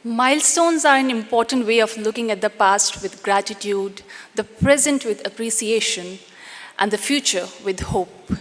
Milestones are an important way of looking at the past with gratitude, the present with appreciation, and the future with hope.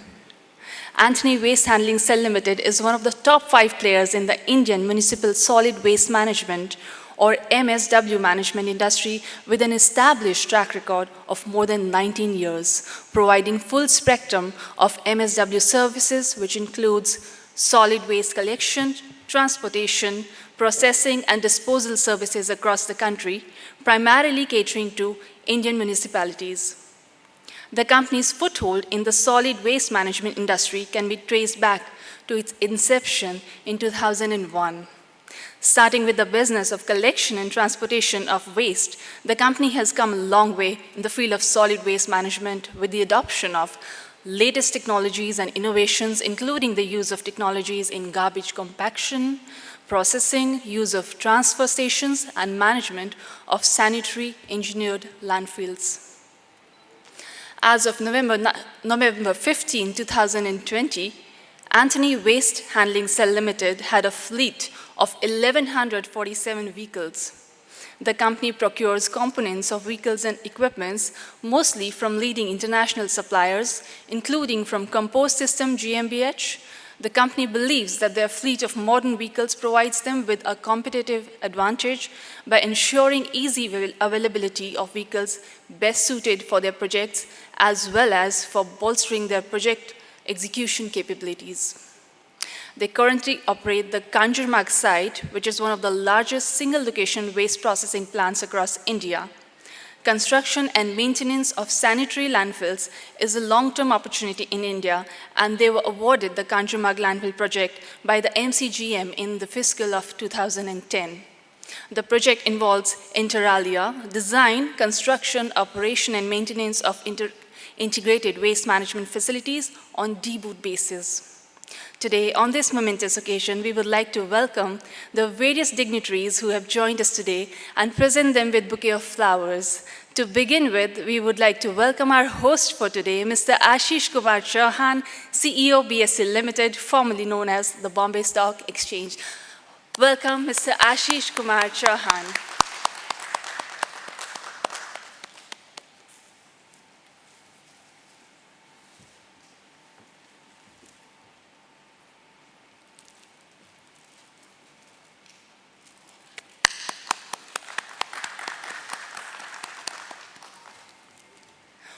Antony Waste Handling Cell Limited is one of the top 5 players in the Indian municipal solid waste management or MSW management industry with an established track record of more than 19 years, providing full spectrum of MSW services, which includes solid waste collection, transportation, processing and disposal services across the country, primarily catering to Indian municipalities. The company's foothold in the solid waste management industry can be traced back to its inception in 2001. Starting with the business of collection and transportation of waste, the company has come a long way in the field of solid waste management with the adoption of latest technologies and innovations, including the use of technologies in garbage compaction, processing, use of transfer stations, and management of sanitary engineered landfills. As of November 15, 2020, Antony Waste Handling Cell Limited had a fleet of 1,147 vehicles. The company procures components of vehicles and equipments mostly from leading international suppliers, including from Compost System GmbH. The company believes that their fleet of modern vehicles provides them with a competitive advantage by ensuring easy availability of vehicles best suited for their projects, as well as for bolstering their project execution capabilities. They currently operate the Kanjurmarg site, which is one of the largest single-location waste processing plants across India. Construction and maintenance of sanitary landfills is a long-term opportunity in India, and they were awarded the Kanjurmarg landfill project by the MCGM in the fiscal of 2010. The project involves inter alia, design, construction, operation, and maintenance of integrated waste management facilities on deboot basis. Today, on this momentous occasion, we would like to welcome the various dignitaries who have joined us today and present them with a bouquet of flowers. To begin with, we would like to welcome our host for today, Mr. Ashish Kumar Chauhan, CEO BSC Limited, formerly known as the Bombay Stock Exchange. Welcome, Mr. Ashish Kumar Chauhan.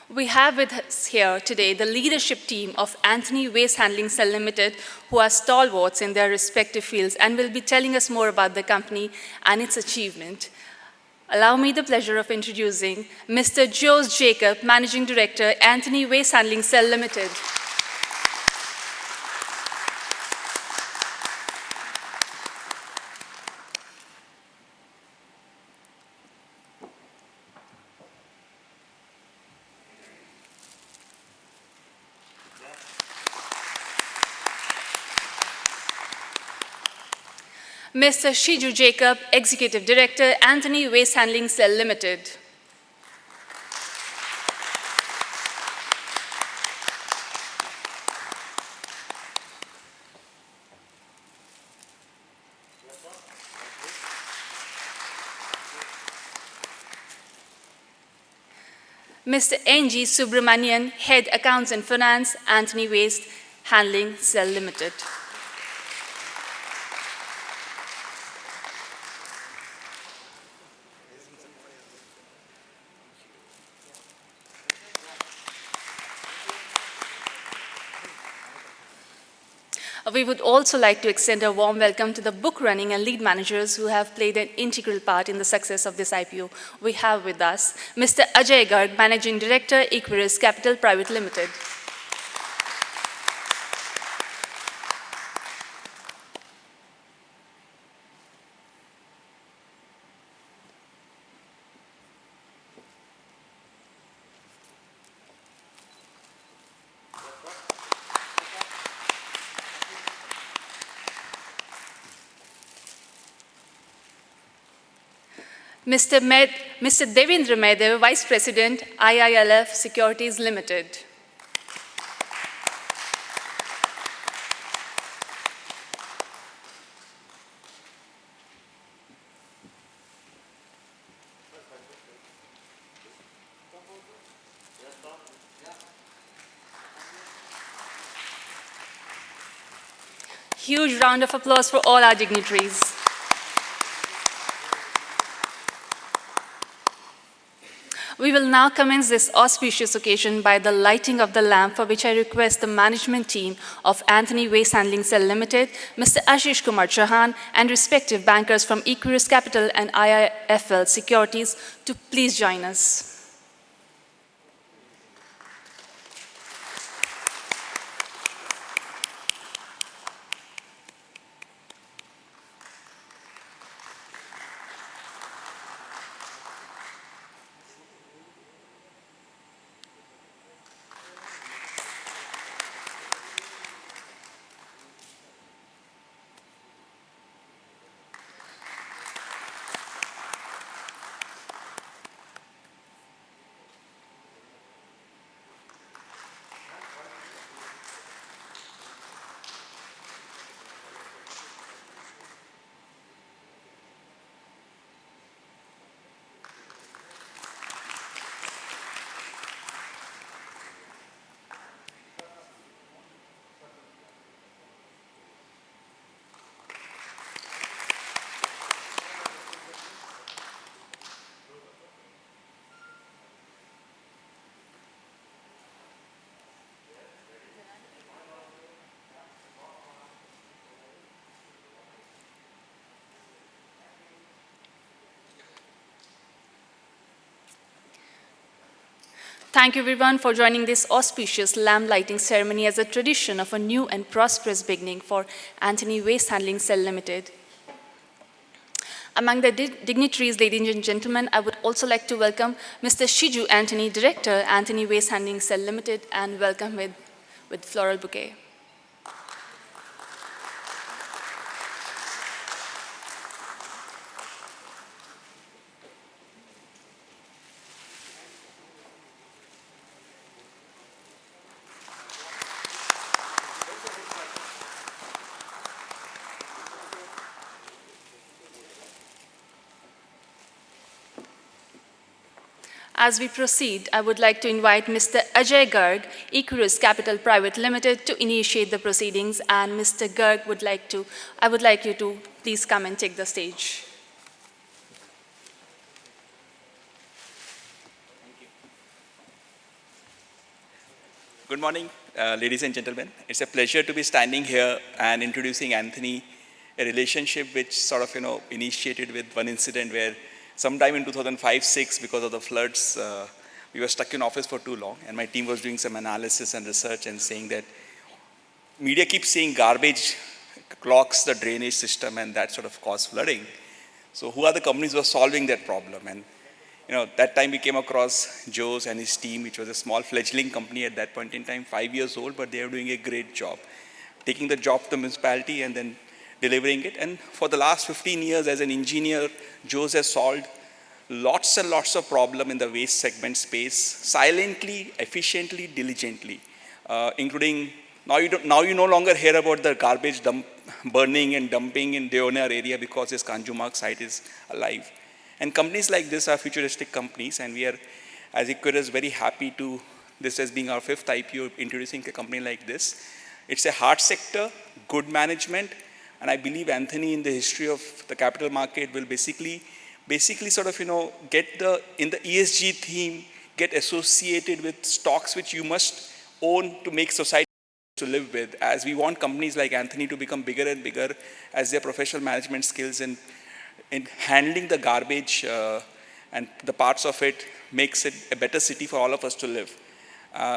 We have with us here today the leadership team of Antony Waste Handling Cell Limited, who are stalwarts in their respective fields and will be telling us more about the company and its achievement. Allow me the pleasure of introducing Mr. Jose Jacob, Managing Director, Antony Waste Handling Cell Limited. Mr. Shiju Jacob, Executive Director, Antony Waste Handling Cell Limited. Mr. N.G. Subramanian, Head Accounts and Finance, Antony Waste Handling Cell Limited. We would also like to extend a warm welcome to the book running and lead managers who have played an integral part in the success of this IPO. We have with us Mr. Ajay Garg, Managing Director, Equirus Capital Private Limited. Mr. Devendra Mahdev, Vice President, IILF Securities Limited. Huge round of applause for all our dignitaries. We will now commence this auspicious occasion by the lighting of the lamp, for which I request the management team of Antony Waste Handling Cell Limited, Mr. Ashish Kumar Chauhan, and respective bankers from Equirus Capital and IIFL Securities to please join us. Thank you everyone for joining this auspicious lamp lighting ceremony as a tradition of a new and prosperous beginning for Antony Waste Handling Cell Limited. Among the dignitaries, ladies and gentlemen, I would also like to welcome Mr. Shiju Antony, Director, Antony Waste Handling Cell Limited, and welcome with floral bouquet. As we proceed, I would like to invite Mr. Ajay Garg, Equirus Capital Private Limited, to initiate the proceedings, and Mr. Garg I would like you to please come and take the stage. Good morning, ladies and gentlemen. It's a pleasure to be standing here and introducing Anthony, a relationship which sort of, initiated with one incident where sometime in 2005-06, because of the floods, we were stuck in office for too long, and my team was doing some analysis and research and saying that media keeps saying garbage clogs the drainage system and that sort of caused flooding. So who are the companies who are solving that problem? And that time we came across Joe's and his team, which was a small fledgling company at that point in time, 5 years old, but they are doing a great job, taking the job to the municipality and then delivering it. And for the last 15 years as an engineer, Joe's has solved lots and lots of problems in the waste segment space, silently, efficiently, diligently, including now you no longer hear about the garbage burning and dumping in Deonar area because this Kanjumarg site is alive. And companies like this are futuristic companies, and we are, as Equirus, very happy to this as being our 5th IPO, introducing a company like this. It's a hard sector, good management, and I believe Anthony, in the history of the capital market, will basically sort of, get in the ESG theme, get associated with stocks which you must own to make society to live with, as we want companies like Anthony to become bigger and bigger as their professional management skills in handling the garbage and the parts of it makes it a better city for all of us to live.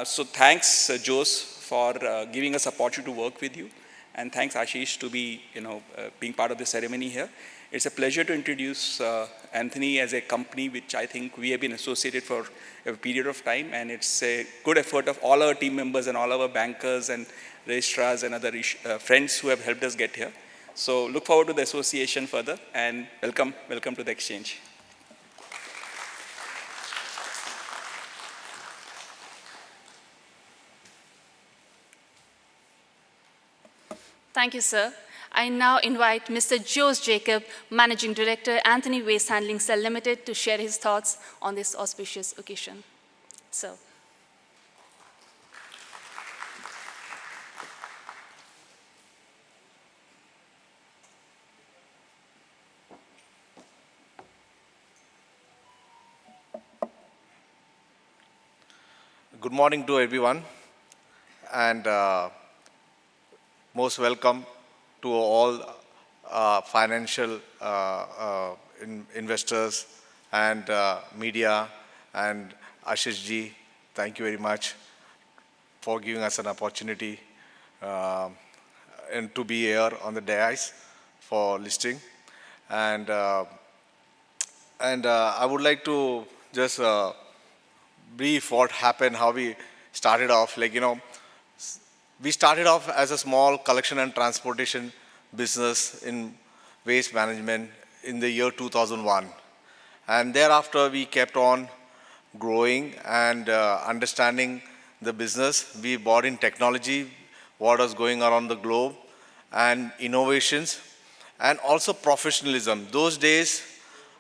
So thanks, Jose, for giving us opportunity to work with you. And thanks, Ashish, to be, being part of the ceremony here. It's a pleasure to introduce Anthony as a company which I think we have been associated for a period of time, and it's a good effort of all our team members and all our bankers and registrars and other friends who have helped us get here. So look forward to the association further, and welcome to the exchange. Thank you, sir. I now invite Mr. Jose Jacob, Managing Director, Antony Waste Handling Cell Limited, to share his thoughts on this auspicious occasion. So. Good morning to everyone, and most welcome to all financial investors and media, and Ashish ji, thank you very much for giving us an opportunity and to be here on the dais for listing. And I would like to just brief what happened, how we started off. We started off as a small collection and transportation business in waste management in the year 2001. And thereafter, we kept on growing and understanding the business. We brought in technology, what was going around the globe, and innovations, and also professionalism. Those days,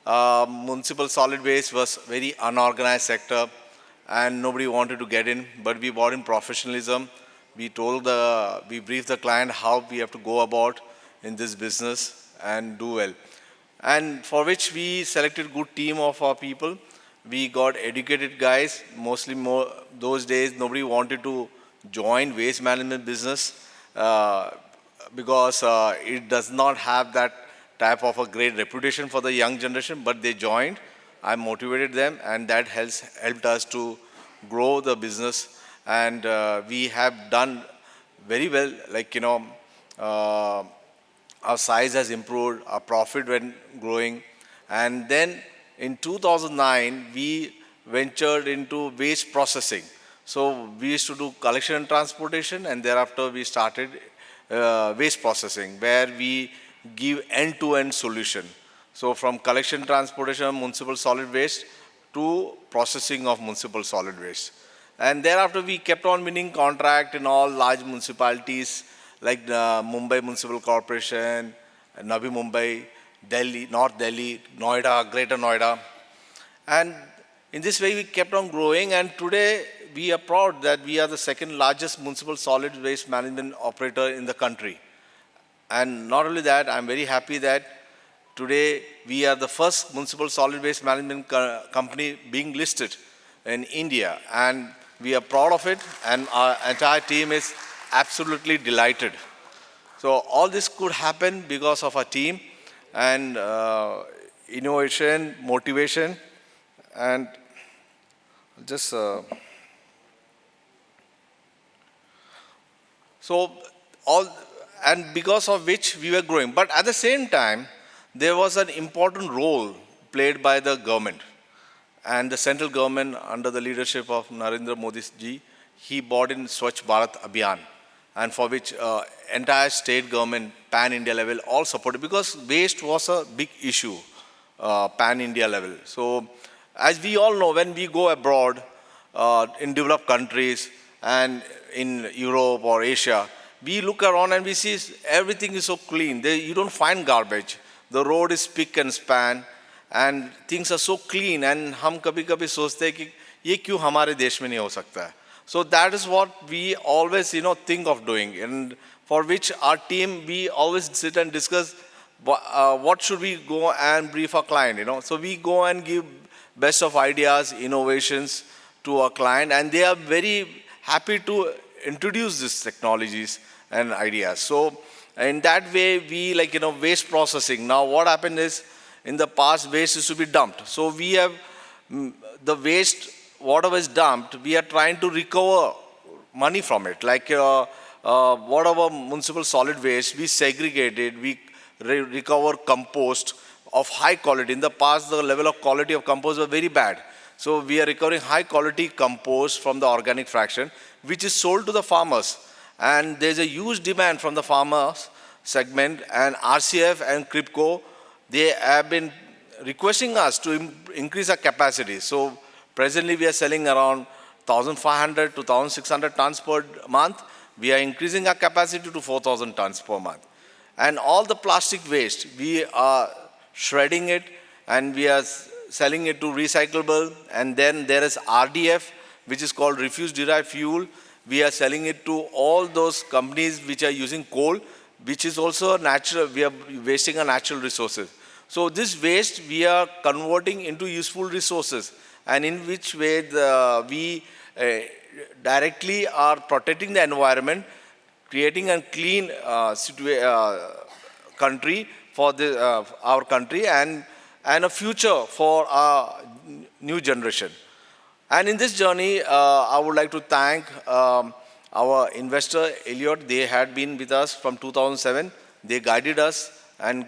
municipal solid waste was very unorganized sector, and nobody wanted to get in, but we brought in professionalism. We briefed the client how we have to go about in this business and do well. And for which we selected good team of our people. We got educated guys, mostly more, those days nobody wanted to join waste management business because it does not have that type of a great reputation for the young generation, but they joined. I motivated them, and that helped us to grow the business. And we have done very well. Our size has improved, our profit went growing. And then in 2009, we ventured into waste processing. So we used to do collection and transportation, and thereafter we started waste processing, where we give end-to-end solution. So from collection, transportation of municipal solid waste to processing of municipal solid waste. And thereafter we kept on winning contract in all large municipalities like Mumbai Municipal Corporation, Navi Mumbai, Delhi, North Delhi, Noida, Greater Noida. And in this way we kept on growing, and today we are proud that we are the second largest municipal solid waste management operator in the country. And not only that, I'm very happy that today we are the first municipal solid waste management company being listed in India, and we are proud of it, and our entire team is absolutely delighted. So all this could happen because of our team and innovation, motivation, and just so all, and because of which we were growing. But at the same time, there was an important role played by the government. And the central government, under the leadership of Narendra Modi ji, he brought in Swachh Bharat Abhiyan, and for which entire state government, pan-India level, all supported, because waste was a big issue, pan-India level. So as we all know, when we go abroad in developed countries and in Europe or Asia, we look around and we see everything is so clean. You don't find garbage. The road is spick and span, and things are so clean. And हम कभी-कभी सोचते हैं कि ये क्यों हमारे देश में नहीं हो सकता है. So that is what we always, think of doing, and for which our team, we always sit and discuss what should we go and brief our client. So we go and give best of ideas, innovations to our client, and they are very happy to introduce these technologies and ideas. So in that way, we waste processing. Now what happened is, in the past, waste used to be dumped. So we have the waste, whatever is dumped, we are trying to recover money from it. Whatever municipal solid waste, we segregate it, we recover compost of high quality. In the past, the level of quality of compost was very bad. So we are recovering high quality compost from the organic fraction, which is sold to the farmers. And there's a huge demand from the farmers segment, and RCF and CRIPCO, they have been requesting us to increase our capacity. So presently we are selling around 1,500 to 1,600 tons per month. We are increasing our capacity to 4,000 tons per month. And all the plastic waste, we are shredding it, and we are selling it to recyclable. And then there is RDF, which is called refuse derived fuel. We are selling it to all those companies which are using coal, which is also natural. We are wasting our natural resources. So this waste we are converting into useful resources, and in which way we directly are protecting the environment, creating a clean country for our country and a future for our new generation. And in this journey, I would like to thank our investor, Elliott. They had been with us from 2007. They guided us and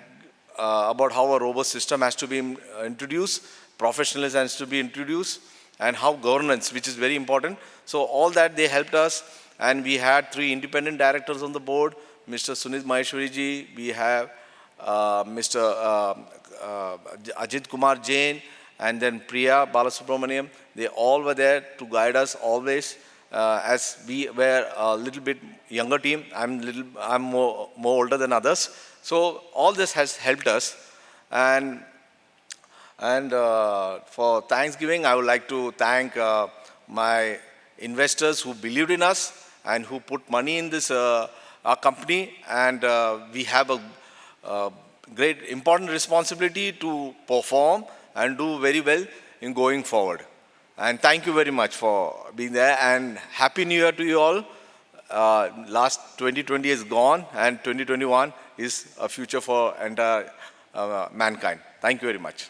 about how a robust system has to be introduced, professionalism has to be introduced, and how governance, which is very important. So all that they helped us, and we had 3 independent directors on the board, Mr. Sunit Maheshwari ji, we have Mr. Ajit Kumar Jain, and then Priya Balasubramaniam. They all were there to guide us always, as we were a little bit younger team. I'm more older than others. So all this has helped us. And for Thanksgiving, I would like to thank my investors who believed in us and who put money in this our company. And we have a great important responsibility to perform and do very well in going forward. And thank you very much for being there, and Happy New Year to you all. Last 2020 is gone, and 2021 is a future for entire mankind. Thank you very much.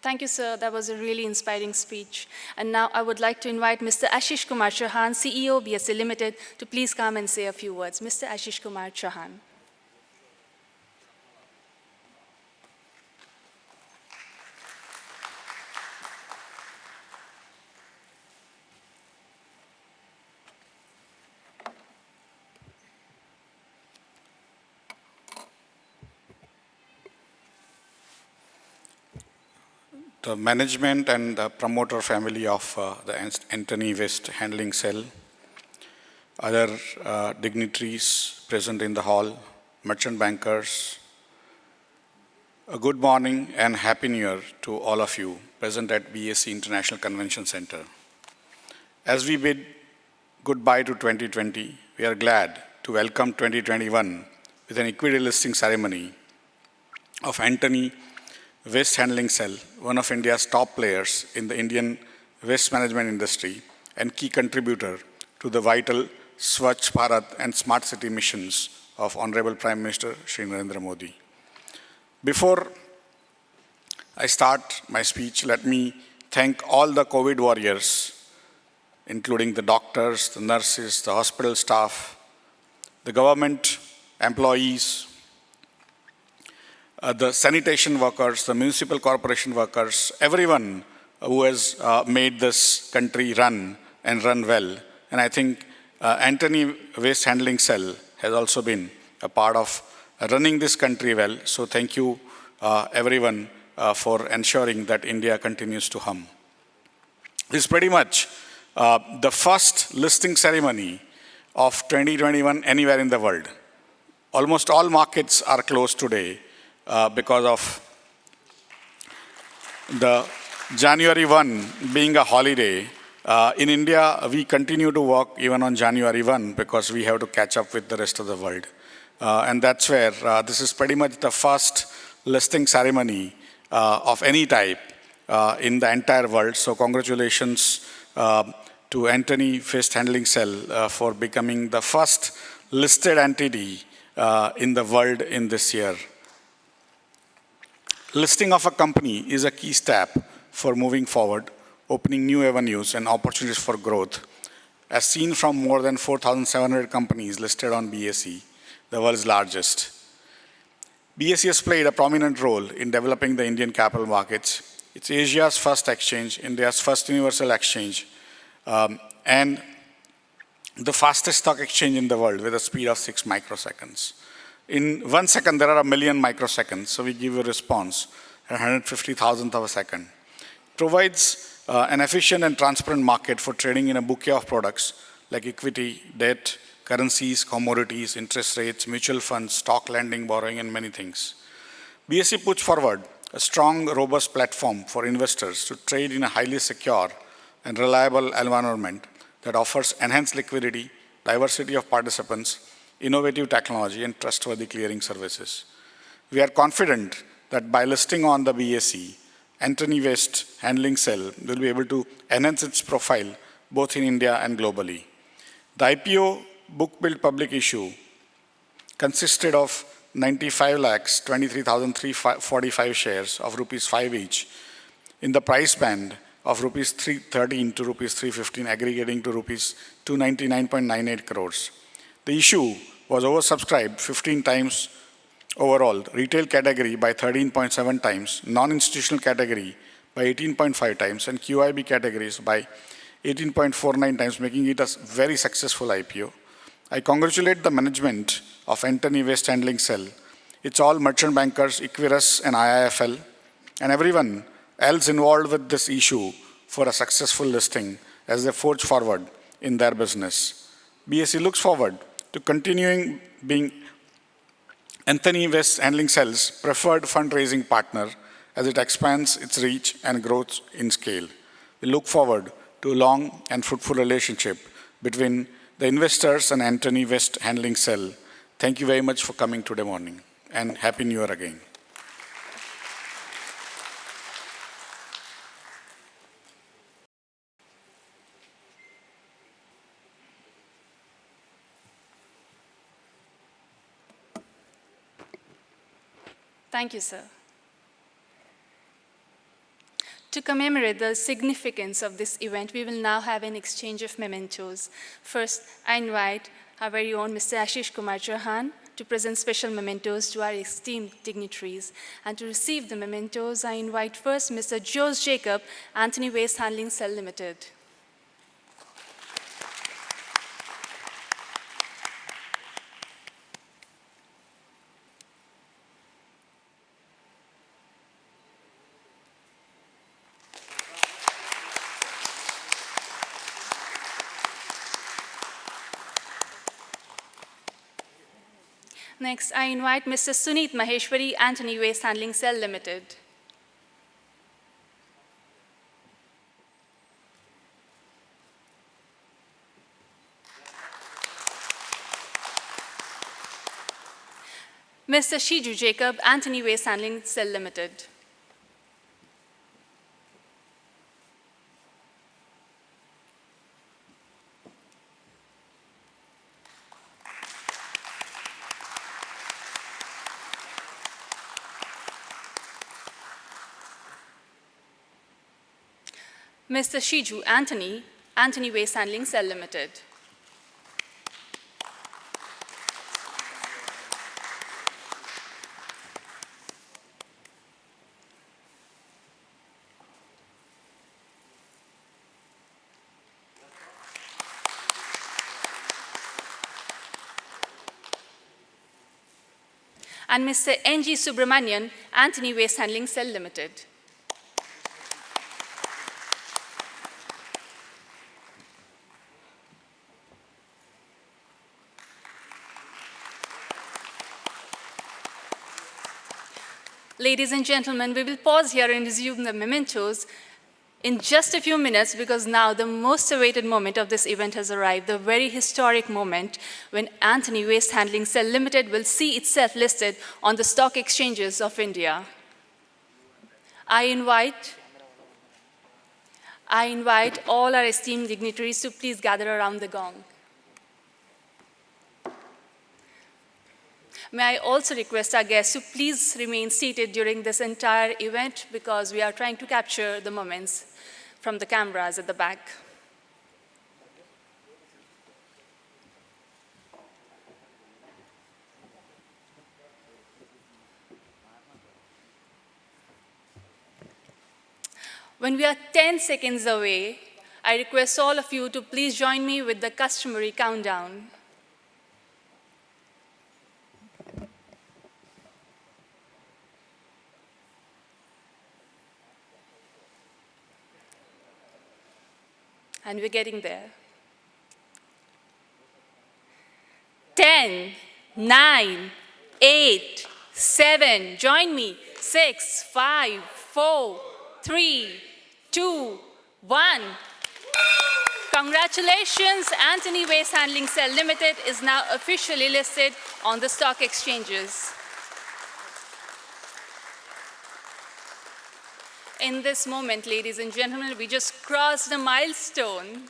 Thank you, sir. That was a really inspiring speech. And now I would like to invite Mr. Ashish Kumar Chauhan, CEO, BSE Limited, to please come and say a few words. Mr. Ashish Kumar Chauhan. The management and the promoter family of the Antony Waste Handling Cell, other dignitaries present in the hall, merchant bankers, a good morning and Happy New Year to all of you present at BSE International Convention Center. As we bid goodbye to 2020, we are glad to welcome 2021 with an equity listing ceremony of Antony Waste Handling Cell, one of India's top players in the Indian waste management industry and key contributor to the vital Swachh Bharat and Smart City missions of Honorable Prime Minister Shri Narendra Modi. Before I start my speech, let me thank all the COVID warriors, including the doctors, the nurses, the hospital staff, the government employees, the sanitation workers, the municipal corporation workers, everyone who has made this country run and run well. And I think Antony Waste Handling Cell has also been a part of running this country well. So thank you everyone for ensuring that India continues to hum. This is pretty much the first listing ceremony of 2021 anywhere in the world. Almost all markets are closed today because of the January 1 being a holiday. In India, we continue to work even on January 1 because we have to catch up with the rest of the world. And that's where this is pretty much the first listing ceremony of any type in the entire world. So congratulations to Antony Waste Handling Cell for becoming the first listed entity in the world in this year. Listing of a company is a key step for moving forward, opening new avenues and opportunities for growth. As seen from more than 4,700 companies listed on BSE, the world's largest. BSE has played a prominent role in developing the Indian capital markets. It's Asia's first exchange, India's first universal exchange, and the fastest stock exchange in the world with a speed of 6 microseconds. In 1 second, there are 1 million microseconds, so we give a response at 150,000th of a second. Provides an efficient and transparent market for trading in a bouquet of products like equity, debt, currencies, commodities, interest rates, mutual funds, stock lending, borrowing, and many things. BSE puts forward a strong, robust platform for investors to trade in a highly secure and reliable environment that offers enhanced liquidity, diversity of participants, innovative technology, and trustworthy clearing services. We are confident that by listing on the BSE, Antony Waste Handling Cell will be able to enhance its profile both in India and globally. The IPO book-build public issue consisted of 95,23,345 shares of rupees 5 each in the price band of rupees 313 to rupees 315, aggregating to rupees 299.98 crores. The issue was oversubscribed 15 times overall, retail category by 13.7 times, non-institutional category by 18.5 times, and QIB categories by 18.49 times, making it a very successful IPO. I congratulate the management of Antony Waste Handling Cell, its all merchant bankers, Equirus and IIFL, and everyone else involved with this issue for a successful listing as they forge forward in their business. BSE looks forward to continuing being Antony Waste Handling Cell's preferred fundraising partner as it expands its reach and grows in scale. We look forward to a long and fruitful relationship between the investors and Antony Waste Handling Cell. Thank you very much for coming today morning, and Happy New Year again. Thank you, sir. To commemorate the significance of this event, we will now have an exchange of mementos. First, I invite our very own Mr. Ashish Kumar Chauhan to present special mementos to our esteemed dignitaries. And to receive the mementos, I invite first Mr. Jose Jacob, Antony Waste Handling Cell Limited. Next, I invite Mr. Suneet Maheshwari, Antony Waste Handling Cell Limited. Mr. Shiju Jacob, Antony Waste Handling Cell Limited. Mr. Shiju Anthony, Antony Waste Handling Cell Limited. And Mr. N.G. Subramanian, Antony Waste Handling Cell Limited. Ladies and gentlemen, we will pause here and resume the mementos in just a few minutes, because now the most awaited moment of this event has arrived, the very historic moment when Antony Waste Handling Cell Limited will see itself listed on the stock exchanges of India. I invite all our esteemed dignitaries to please gather around the gong. May I also request our guests to please remain seated during this entire event, because we are trying to capture the moments from the cameras at the back. When we are 10 seconds away, I request all of you to please join me with the customary countdown. And we're getting there. 10, 9, 8, 7, join me. 6, 5, 4, 3, 2, 1. Congratulations, Antony Waste Handling Cell Limited is now officially listed on the stock exchanges. In this moment, ladies and gentlemen, we just crossed a milestone.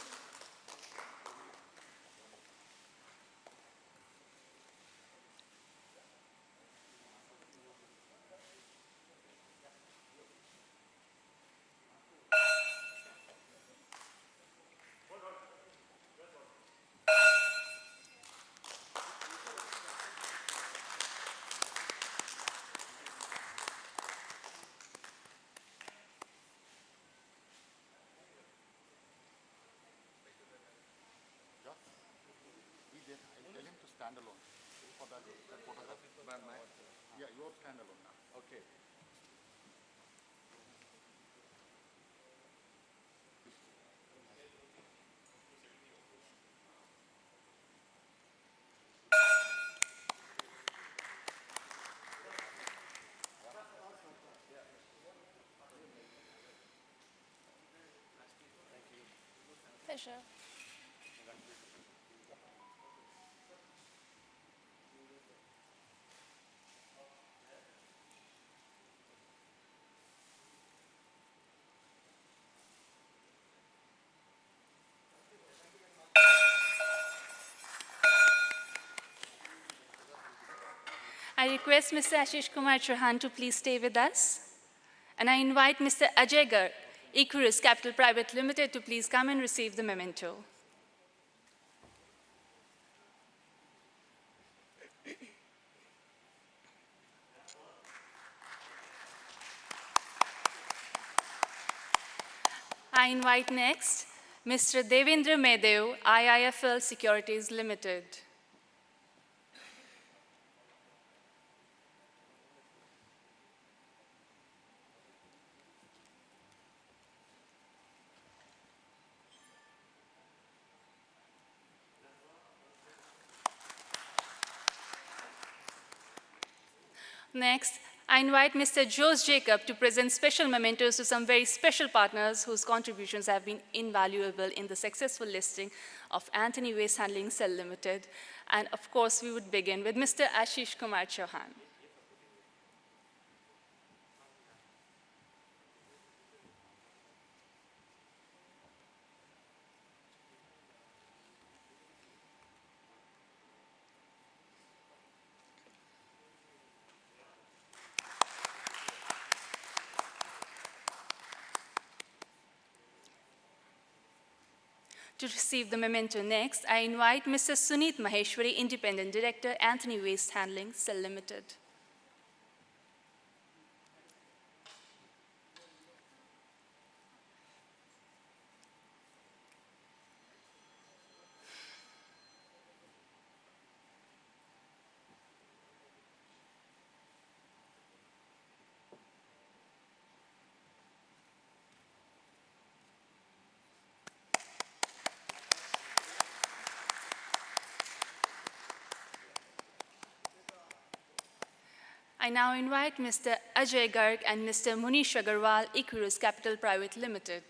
Tell him to stand alone for that photograph. Yeah, you all stand alone now. Okay. Pleasure. I request Mr. Ashish Kumar Chauhan to please stay with us. And I invite Mr. Ajay Garg, Equirus Capital Private Limited, to please come and receive the memento. I invite next Mr. Devendra Medev, IIFL Securities Limited. Next, I invite Mr. Jose Jacob to present special mementos to some very special partners whose contributions have been invaluable in the successful listing of Antony Waste Handling Cell Limited. And of course, we would begin with Mr. Ashish Kumar Chauhan. To receive the memento next, I invite Mr. Suneet Maheshwari, Independent Director, Antony Waste Handling Cell Limited. I now invite Mr. Ajay Garg and Mr. Munish Agarwal, Equirus Capital Private Limited.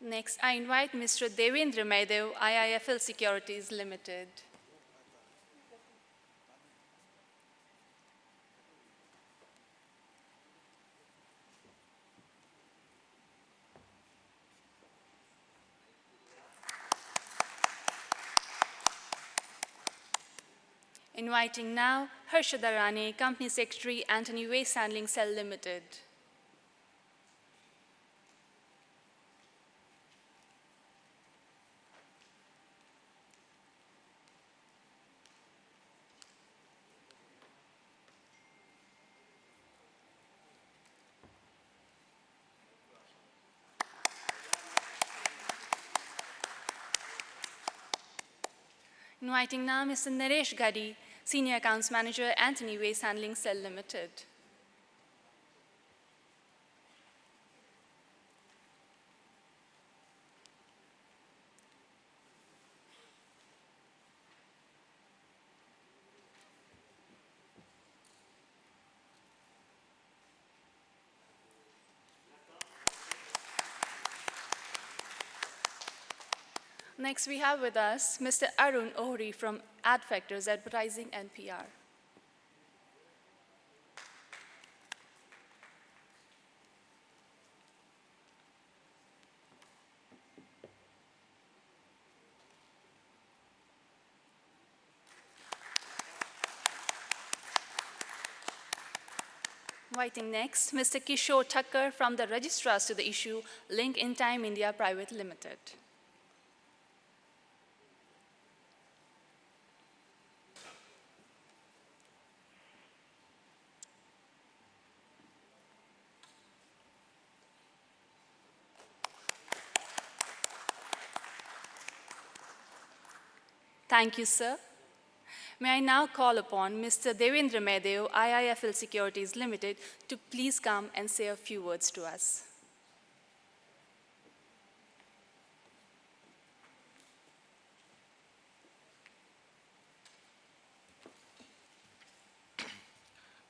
Next, I invite Mr. Devendra Medev, IIFL Securities Limited. Inviting now Harshada Rane, Company Secretary, Antony Waste Handling Cell Limited. Inviting now Mr. Naresh Gadi, Senior Accounts Manager, Antony Waste Handling Cell Limited. Next, we have with us Mr. Arun Ohri from Ad Factors Advertising and PR. Inviting next Mr. Kishore Thakkar from the Registrars to the Issue, Link in Time India Private Limited. Thank you, sir. May I now call upon Mr. Devendra Mehdeo, IIFL Securities Limited, to please come and say a few words to us.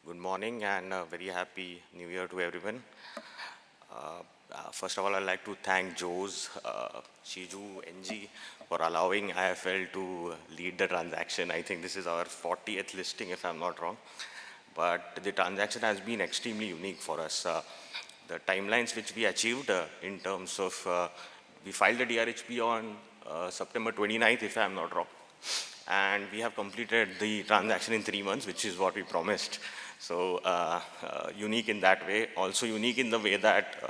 Good morning and a very happy New Year to everyone. First of all, I'd like to thank Jose, Shiju, NG for allowing IFL to lead the transaction. I think this is our 40th listing, if I'm not wrong. But the transaction has been extremely unique for us. The timelines which we achieved in terms of, we filed the DRHP on September 29th, if I'm not wrong. And we have completed the transaction in 3 months, which is what we promised. So unique in that way. Also unique in the way that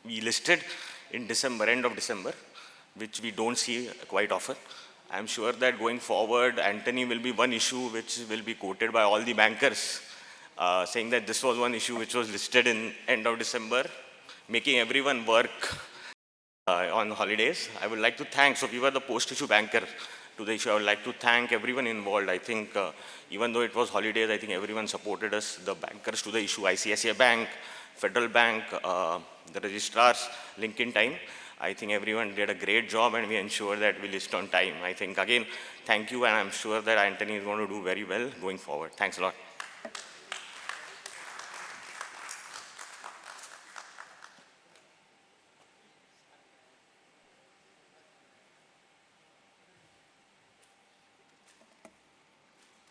we listed in December, end of December, which we don't see quite often. I'm sure that going forward, Antony will be one issue which will be quoted by all the bankers, saying that this was one issue which was listed in end of December, making everyone work on holidays. I would like to thank, so we were the post-issue banker to the issue. I would like to thank everyone involved. I think even though it was holidays, I think everyone supported us, the bankers to the issue, ICICI Bank, Federal Bank, the registrars, Link in Time. I think everyone did a great job and we ensured that we list on time. I think, again, thank you, and I'm sure that Antony is going to do very well going forward. Thanks a lot.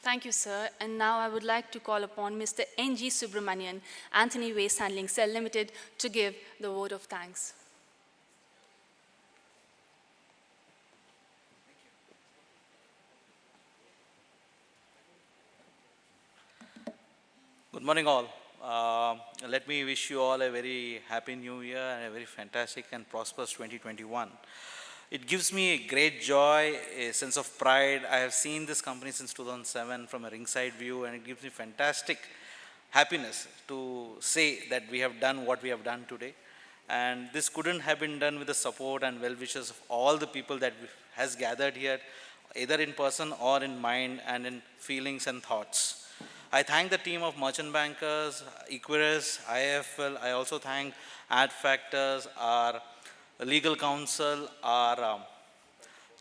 Thank you, sir. And now I would like to call upon Mr. N.G. Subramanian, Antony Waste Handling Cell Limited, to give the vote of thanks. Good morning, all. Let me wish you all a very happy new year and a very fantastic and prosperous 2021. It gives me a great joy, a sense of pride. I have seen this company since 2007 from a ringside view, and it gives me fantastic happiness to say that we have done what we have done today. And this couldn't have been done with the support and well-wishes of all the people that has gathered here, either in person or in mind and in feelings and thoughts. I thank the team of merchant bankers, Equirus, IFL. I also thank Ad Factors, our legal counsel, our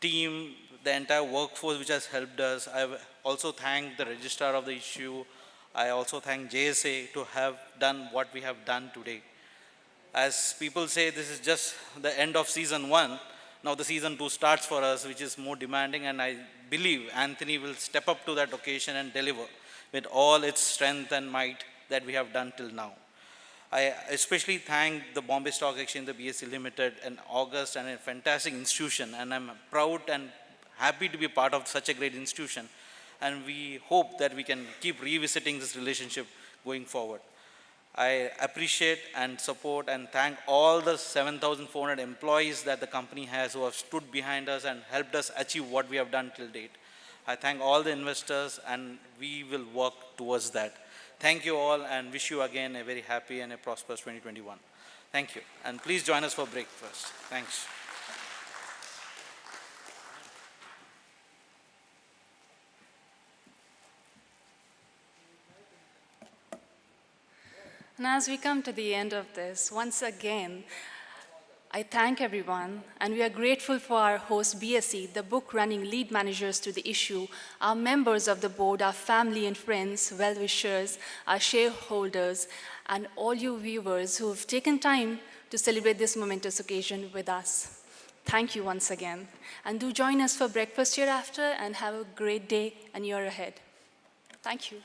team, the entire workforce which has helped us. I also thank the registrar of the issue. I also thank JSA to have done what we have done today. As people say, this is just the end of season 1. Now the season 2 starts for us, which is more demanding, and I believe Antony will step up to that occasion and deliver with all its strength and might that we have done till now. I especially thank the Bombay Stock Exchange, the BSE Limited, and August, and a fantastic institution. And I'm proud and happy to be part of such a great institution. And we hope that we can keep revisiting this relationship going forward. I appreciate and support and thank all the 7,400 employees that the company has who have stood behind us and helped us achieve what we have done till date. I thank all the investors, and we will work towards that. Thank you all, and wish you again a very happy and a prosperous 2021. Thank you. And please join us for breakfast. Thanks. And as we come to the end of this, once again, I thank everyone, and we are grateful for our host, BSE, the book running lead managers to the issue, our members of the board, our family and friends, well-wishers, our shareholders, and all you viewers who have taken time to celebrate this momentous occasion with us. Thank you once again. And do join us for breakfast hereafter, and have a great day and year ahead. Thank you.